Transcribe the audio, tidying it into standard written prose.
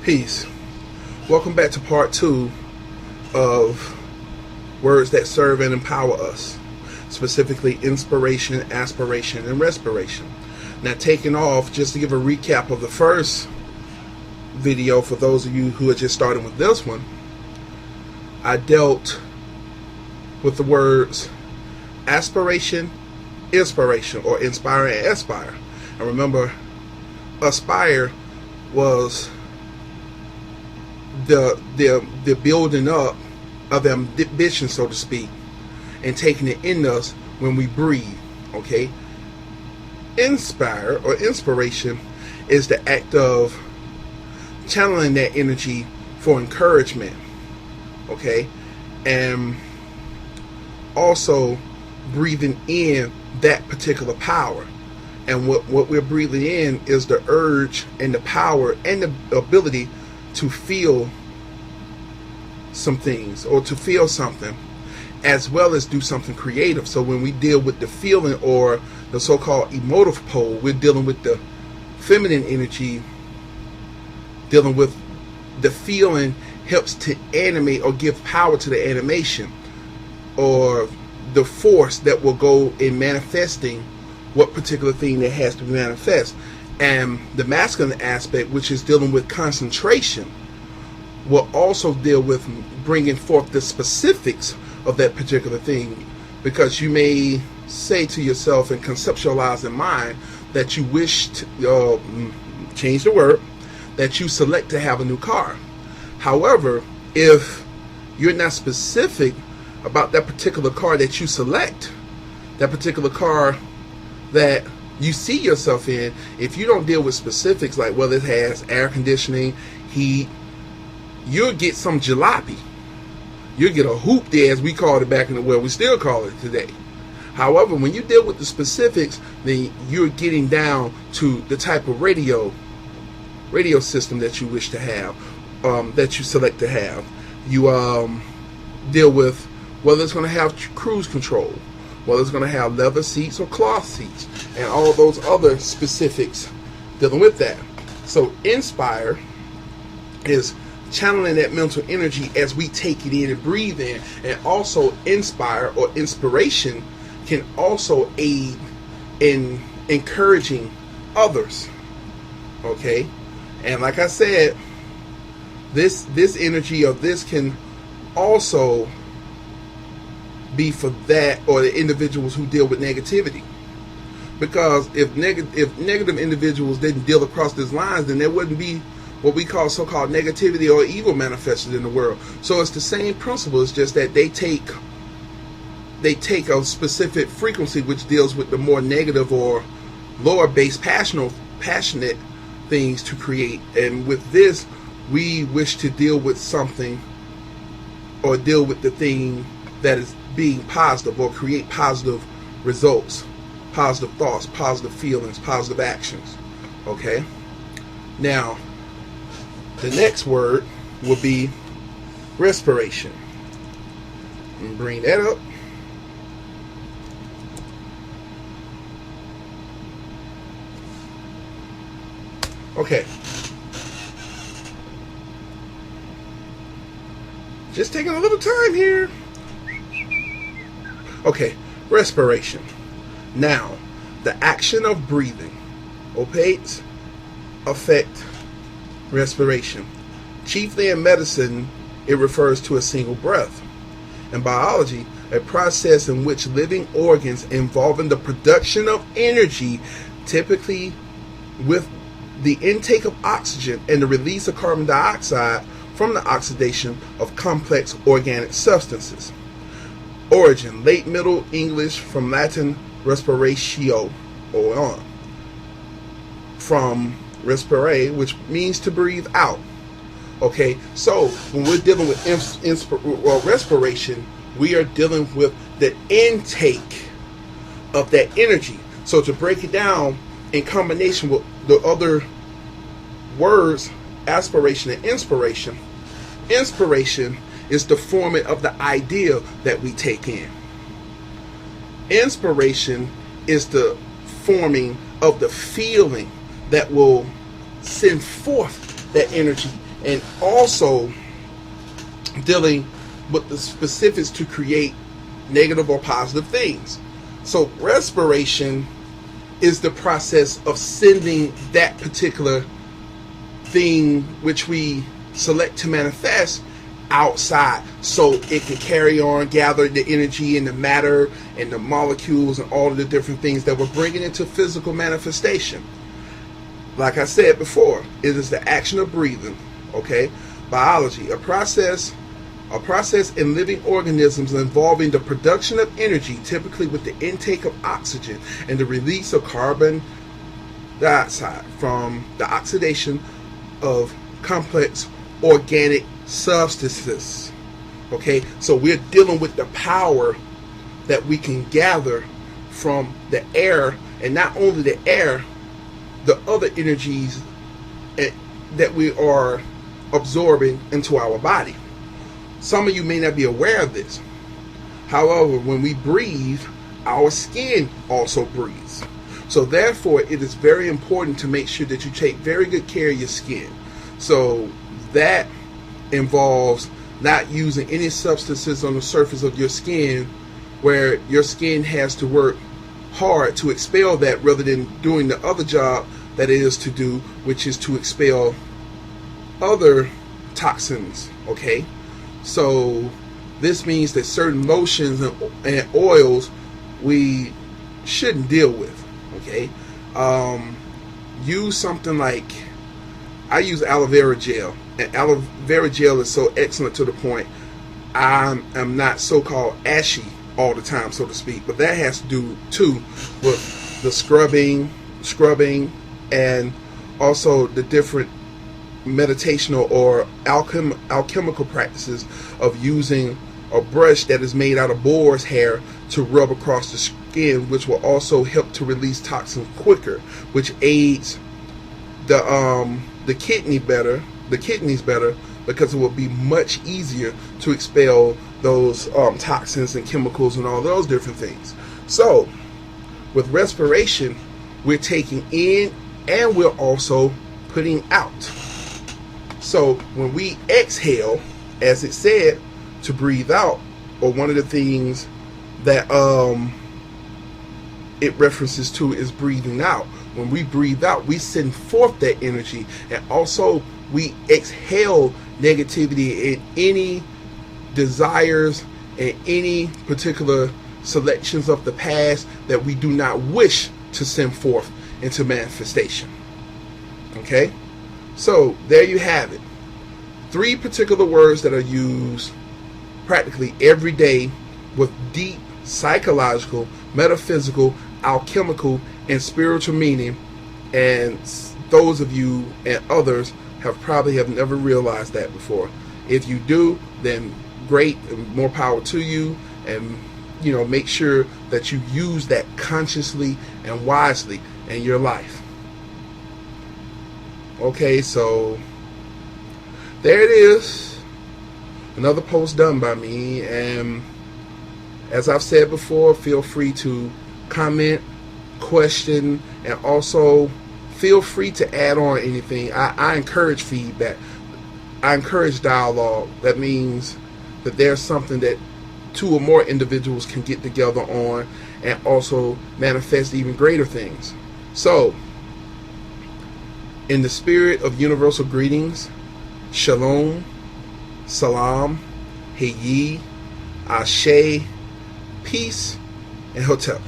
Peace. Welcome back to part 2 of words that serve and empower us, specifically inspiration, aspiration, and respiration. Now, taking off, just to give a recap of the first video for those of you who are just starting with this one, I dealt with the words aspiration, inspiration, or inspire and aspire. And remember, aspire was the building up of ambition, so to speak, and taking it in us when we breathe. Okay, inspire or inspiration is the act of channeling that energy for encouragement. Okay, and also breathing in that particular power. And what we're breathing in is the urge and the power and the ability to feel some things, or to feel something, as well as do something creative. So when we deal with the feeling, or the so-called emotive pole, we're dealing with the feminine energy. Dealing with the feeling helps to animate or give power to the animation, or the force that will go in manifesting what particular thing that has to be manifest. And the masculine aspect, which is dealing with concentration, will also deal with bringing forth the specifics of that particular thing, because you may say to yourself and conceptualize in mind that you wish to change the word, that you select to have a new car. However, if you're not specific about that particular car that you select, that particular car that you see yourself in, if you don't deal with specifics like whether it has air conditioning, heat, you'll get some jalopy. You'll get a hoopty, as we called it back in the world. We still call it today. However, when you deal with the specifics, then you're getting down to the type of radio system that you wish to have, that you select to have. You deal with whether it's going to have cruise control, whether it's going to have leather seats or cloth seats, and all those other specifics dealing with that. So inspire is channeling that mental energy as we take it in and breathe in. And also inspire or inspiration can also aid in encouraging others. Okay, and like I said, this energy of this can also be for that, or the individuals who deal with negativity. Because if negative individuals didn't deal across these lines, then there wouldn't be what we call so-called negativity or evil manifested in the world. So it's the same principle. It's just that they take a specific frequency which deals with the more negative or lower base passionate things to create. And with this, we wish to deal with something, or deal with the thing that is being positive, or create positive results, positive thoughts, positive feelings, positive actions. Okay? Now, the next word will be respiration. And bring that up. Okay. Just taking a little time here. Okay, respiration. Now, the action of breathing opaques affect respiration. Chiefly in medicine, it refers to a single breath. In biology, a process in which living organs involving the production of energy, typically with the intake of oxygen and the release of carbon dioxide from the oxidation of complex organic substances. Origin, late Middle English from Latin respiratio, or on, from respire, which means to breathe out. Okay, so when we're dealing with respiration, we are dealing with the intake of that energy. So to break it down in combination with the other words, aspiration and inspiration, inspiration is the forming of the idea that we take in. Inspiration is the forming of the feeling that will send forth that energy and also dealing with the specifics to create negative or positive things. So respiration is the process of sending that particular thing which we select to manifest outside, so it can carry on, gather the energy and the matter and the molecules and all of the different things that we're bringing into physical manifestation. Like I said before, it is the action of breathing. Okay, biology, a process in living organisms involving the production of energy, typically with the intake of oxygen and the release of carbon dioxide from the oxidation of complex organic substances. Okay, so we're dealing with the power that we can gather from the air, and not only the air, the other energies that we are absorbing into our body. Some of you may not be aware of this. However, when we breathe, our skin also breathes. So therefore, it is very important to make sure that you take very good care of your skin. So that involves not using any substances on the surface of your skin where your skin has to work hard to expel that, rather than doing the other job that it is to do, which is to expel other toxins. Okay, so this means that certain lotions and oils we shouldn't deal with. Okay, use something like, I use aloe vera gel, and aloe vera gel is so excellent to the point I'm not so-called ashy all the time, so to speak, but that has to do too with the scrubbing, and also the different meditational or alchemical practices of using a brush that is made out of boar's hair to rub across the skin, which will also help to release toxins quicker, which aids the kidneys better, because it will be much easier to expel those toxins and chemicals and all those different things. So with respiration, we're taking in and we're also putting out. So when we exhale, as it said, to breathe out, or one of the things that it references to is breathing out. When we breathe out, we send forth that energy, and also we exhale negativity and any desires and any particular selections of the past that we do not wish to send forth into manifestation. Okay, so there you have it. 3 particular words that are used practically every day with deep psychological, metaphysical, alchemical, and spiritual meaning, and those of you and others probably have never realized that before. If you do, then great, and more power to you, and make sure that you use that consciously and wisely in your life. Okay, so there it is, another post done by me, and as I've said before, feel free to comment, question, and also feel free to add on anything. I encourage feedback. I encourage dialogue. That means that there's something that 2 or more individuals can get together on and also manifest even greater things. So, in the spirit of universal greetings, Shalom, Salam, Heyi, Ashe, peace, and Hotel.